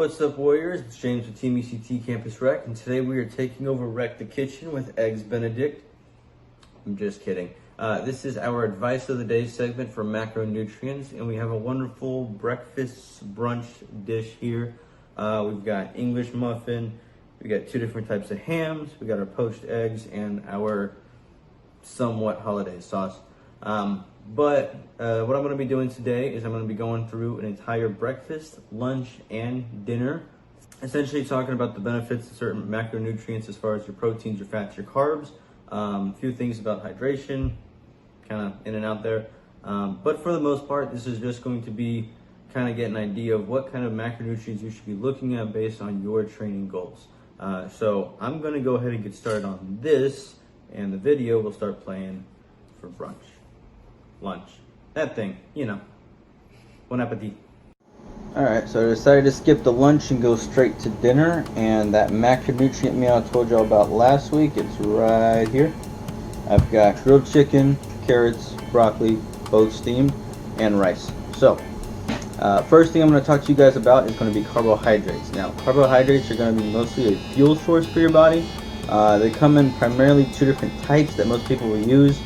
What's up, Warriors? It's James with Team ECT Campus Rec, and today we are taking over Wreck the Kitchen with Eggs Benedict. I'm just kidding. This is our Advice of the Day segment for Macronutrients, and we have a wonderful breakfast brunch dish here. We've got English muffin, we got two different types of hams, we got our poached eggs, and our somewhat holiday sauce. But what I'm going to be doing today is I'm going to be going through an entire breakfast, lunch, and dinner, essentially talking about the benefits of certain macronutrients as far as your proteins, your fats, your carbs, a few things about hydration, kind of in and out there. But for the most part, this is just going to be kind of get an idea of what kind of macronutrients you should be looking at based on your training goals. So I'm going to go ahead and get started on this, and the video will start playing for brunch. Lunch, that thing, you know. Bon appetit. Alright, so I decided to skip the lunch and go straight to dinner, and that macronutrient meal I told y'all about last week, it's right here. I've got grilled chicken, carrots, broccoli, both steamed, and rice. So, first thing I'm going to talk to you guys about is going to be carbohydrates. Now, carbohydrates are going to be mostly a fuel source for your body. They come in primarily two different types that most people will use.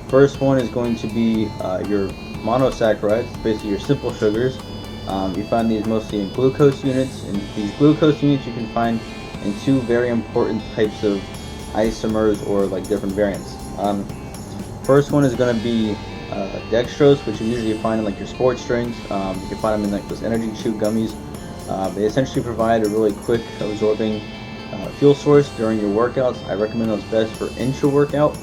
First one is going to be your monosaccharides, basically your simple sugars. You find these mostly in glucose units, and these glucose units you can find in two very important types of isomers or like different variants. First one is going to be dextrose, which you usually find in like your sports drinks. You can find them in like those energy chew gummies. They essentially provide a really quick absorbing fuel source during your workouts. I recommend those best for intra-workout,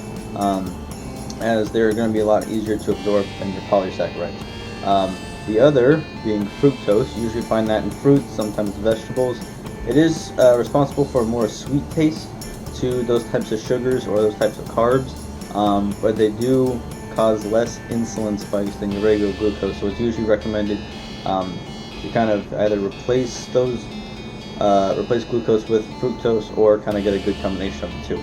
as they're going to be a lot easier to absorb than your polysaccharides. The other being fructose. You usually find that in fruits, sometimes vegetables. It is responsible for a more sweet taste to those types of sugars or those types of carbs, but they do cause less insulin spikes than your regular glucose, so it's usually recommended to kind of either replace glucose with fructose, or kind of get a good combination of the two.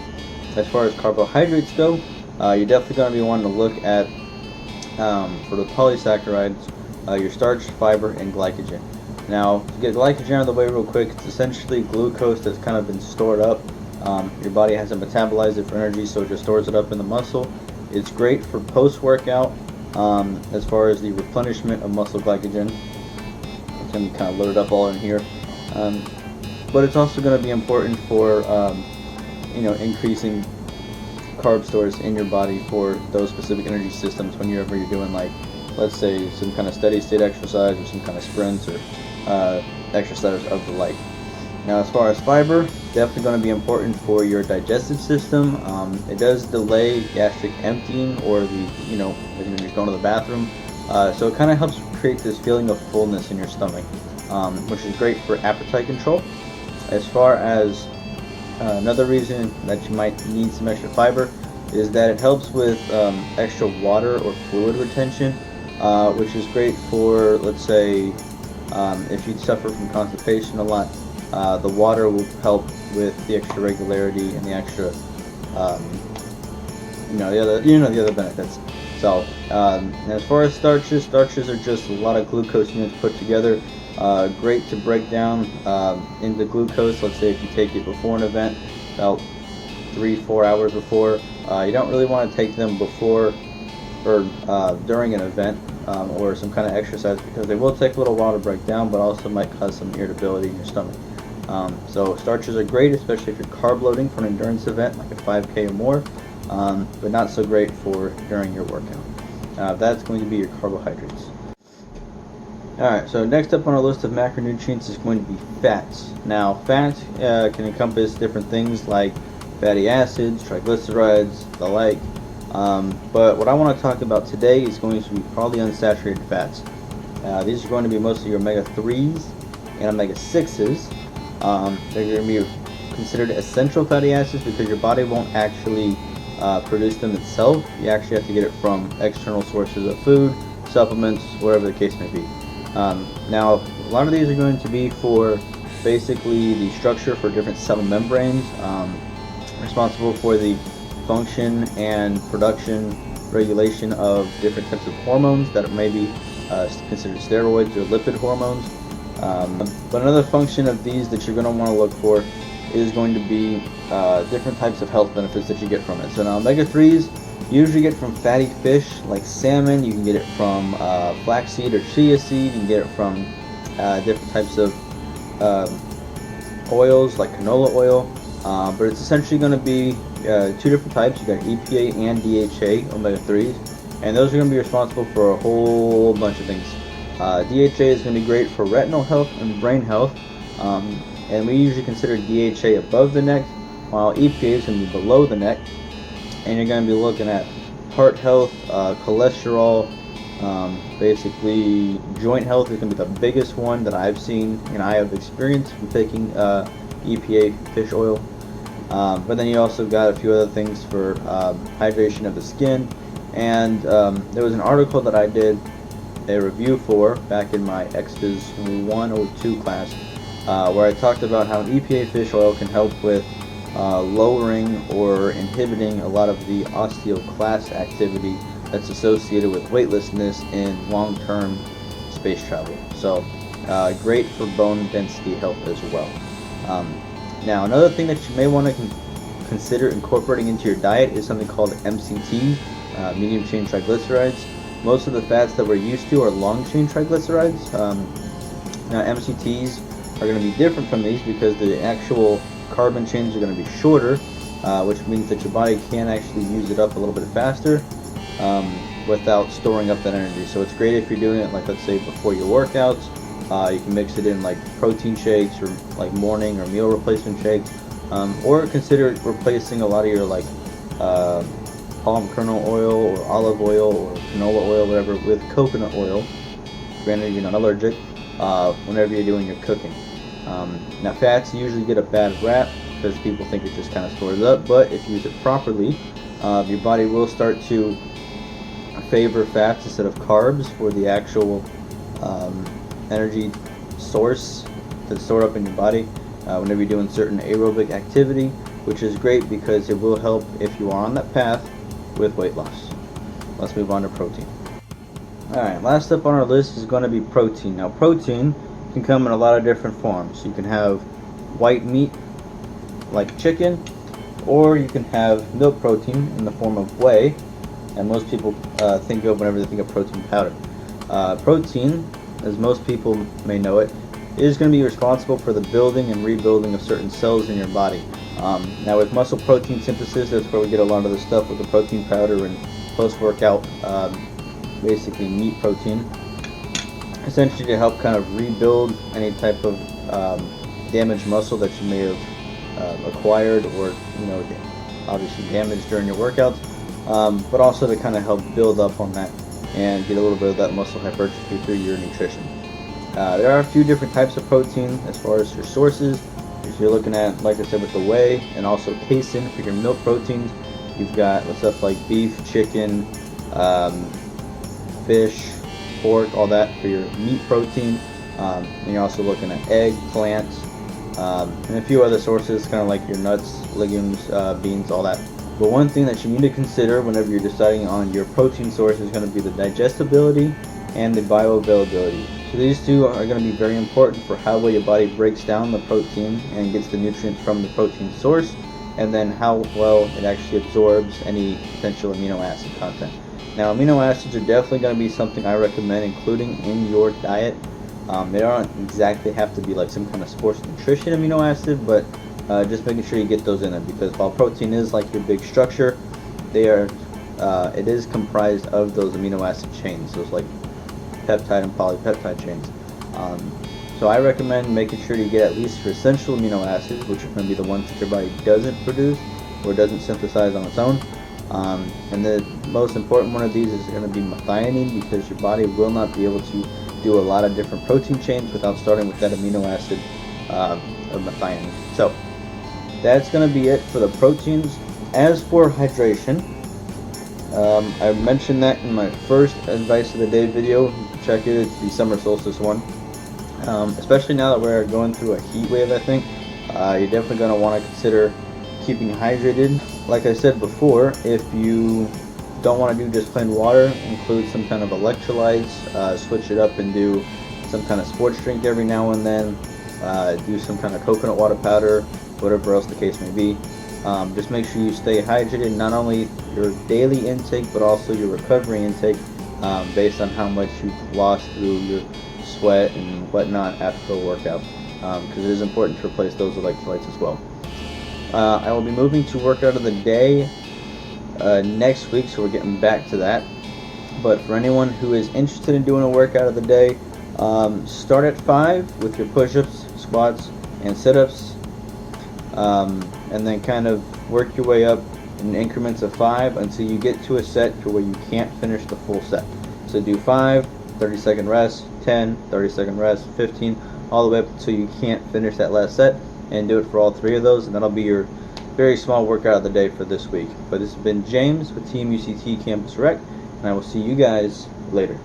As far as carbohydrates go, you're definitely going to be wanting to look at, for the polysaccharides, your starch, fiber, and glycogen. Now, to get glycogen out of the way real quick, it's essentially glucose that's kind of been stored up. Your body hasn't metabolized it for energy, so it just stores it up in the muscle. It's great for post-workout, as far as the replenishment of muscle glycogen. I can kind of load it up all in here. But it's also going to be important for, increasing carb stores in your body for those specific energy systems whenever you're doing, like, let's say some kind of steady state exercise or some kind of sprints or exercise of the like. Now, as far as fiber, definitely going to be important for your digestive system. It does delay gastric emptying, or when you're going to the bathroom. So it kind of helps create this feeling of fullness in your stomach, which is great for appetite control. As far as another reason that you might need some extra fiber is that it helps with extra water or fluid retention, which is great for, let's say, if you suffer from constipation a lot. The water will help with the extra regularity and the extra, the other benefits. So, as far as starches are just a lot of glucose units put together. Great to break down into glucose. Let's say if you take it before an event, about 3-4 hours before. You don't really want to take them before or during an event or some kind of exercise, because they will take a little while to break down, but also might cause some irritability in your stomach. So starches are great, especially if you're carb loading for an endurance event like a 5K or more, but not so great for during your workout. That's going to be your carbohydrates. Alright, so next up on our list of macronutrients is going to be fats. Now, fat can encompass different things like fatty acids, triglycerides, the like. But what I want to talk about today is going to be polyunsaturated fats. These are going to be mostly your omega-3s and omega-6s. They're going to be considered essential fatty acids because your body won't actually produce them itself. You actually have to get it from external sources of food, supplements, whatever the case may be. Now, a lot of these are going to be for basically the structure for different cell membranes, responsible for the function and production regulation of different types of hormones that may be considered steroids or lipid hormones. But another function of these that you're going to want to look for is going to be different types of health benefits that you get from it. So now omega-3s you usually get from fatty fish like salmon. You can get it from flaxseed or chia seed. You can get it from different types of oils like canola oil. But it's essentially going to be two different types. You got EPA and DHA omega-3s, and those are going to be responsible for a whole bunch of things. DHA is going to be great for retinal health and brain health, and we usually consider DHA above the neck, while EPA is going to be below the neck. And you're going to be looking at heart health, cholesterol, basically joint health is going to be the biggest one that I've seen and I have experienced from taking EPA fish oil. But then you also got a few other things for hydration of the skin. And there was an article that I did a review for back in my Extras 102 class, where I talked about how an EPA fish oil can help with lowering or inhibiting a lot of the osteoclast activity that's associated with weightlessness in long-term space travel. So great for bone density health as well. Now another thing that you may want to consider incorporating into your diet is something called MCT, medium chain triglycerides. Most of the fats that we're used to are long chain triglycerides. Now MCTs are going to be different from these because the actual carbon chains are going to be shorter, which means that your body can actually use it up a little bit faster without storing up that energy. So it's great if you're doing it, like, let's say before your workouts. You can mix it in like protein shakes or like morning or meal replacement shakes, or consider replacing a lot of your like palm kernel oil or olive oil or canola oil, whatever, with coconut oil. Granted, you're not allergic. Whenever you're doing your cooking. Now fats usually get a bad rap because people think it just kind of stores up, but if you use it properly, your body will start to favor fats instead of carbs for the actual energy source that's stored up in your body whenever you're doing certain aerobic activity, which is great because it will help if you are on that path with weight loss. Let's move on to protein. Alright, last up on our list is going to be protein. Now protein can come in a lot of different forms. You can have white meat like chicken, or you can have milk protein in the form of whey, and most people think of whenever they think of protein powder. Protein, as most people may know it, is going to be responsible for the building and rebuilding of certain cells in your body. Now with muscle protein synthesis, that's where we get a lot of the stuff with the protein powder and post-workout basically meat protein, essentially to help kind of rebuild any type of damaged muscle that you may have acquired or, you know, obviously damaged during your workouts, but also to kind of help build up on that and get a little bit of that muscle hypertrophy through your nutrition. There are a few different types of protein as far as your sources. If you're looking at, like I said, with the whey and also casein for your milk proteins, you've got stuff like beef, chicken, fish, pork, all that for your meat protein. And you're also looking at egg, plants, and a few other sources, kind of like your nuts, legumes, beans, all that. But one thing that you need to consider whenever you're deciding on your protein source is going to be the digestibility and the bioavailability. So these two are going to be very important for how well your body breaks down the protein and gets the nutrients from the protein source, and then how well it actually absorbs any potential amino acid content. Now, amino acids are definitely going to be something I recommend including in your diet. They don't exactly have to be like some kind of sports nutrition amino acid, but just making sure you get those in there, because while protein is like your big structure, they are it is comprised of those amino acid chains, those like peptide and polypeptide chains. So I recommend making sure you get at least your essential amino acids, which are going to be the ones that your body doesn't produce or doesn't synthesize on its own. And the most important one of these is going to be methionine, because your body will not be able to do a lot of different protein chains without starting with that amino acid of methionine. So that's going to be it for the proteins. As for hydration, I mentioned that in my first advice of the day video. You can check it, it's the summer solstice one. Especially now that we're going through a heat wave, I think you're definitely going to want to consider keeping hydrated. Like I said before, if you don't want to do just plain water, include some kind of electrolytes, switch it up and do some kind of sports drink every now and then, do some kind of coconut water powder, whatever else the case may be. Just make sure you stay hydrated, not only your daily intake, but also your recovery intake, based on how much you've lost through your sweat and whatnot after a workout, because it is important to replace those electrolytes as well. I will be moving to workout of the day next week, so we're getting back to that. But for anyone who is interested in doing a workout of the day, start at 5 with your push-ups, squats, and sit-ups, and then kind of work your way up in increments of 5 until you get to a set to where you can't finish the full set. So do 5, 30-second rest, 10, 30-second rest, 15, all the way up until you can't finish that last set, and do it for all 3 of those, and that'll be your very small workout of the day for this week. But this has been James with Team UCT Campus Rec, and I will see you guys later.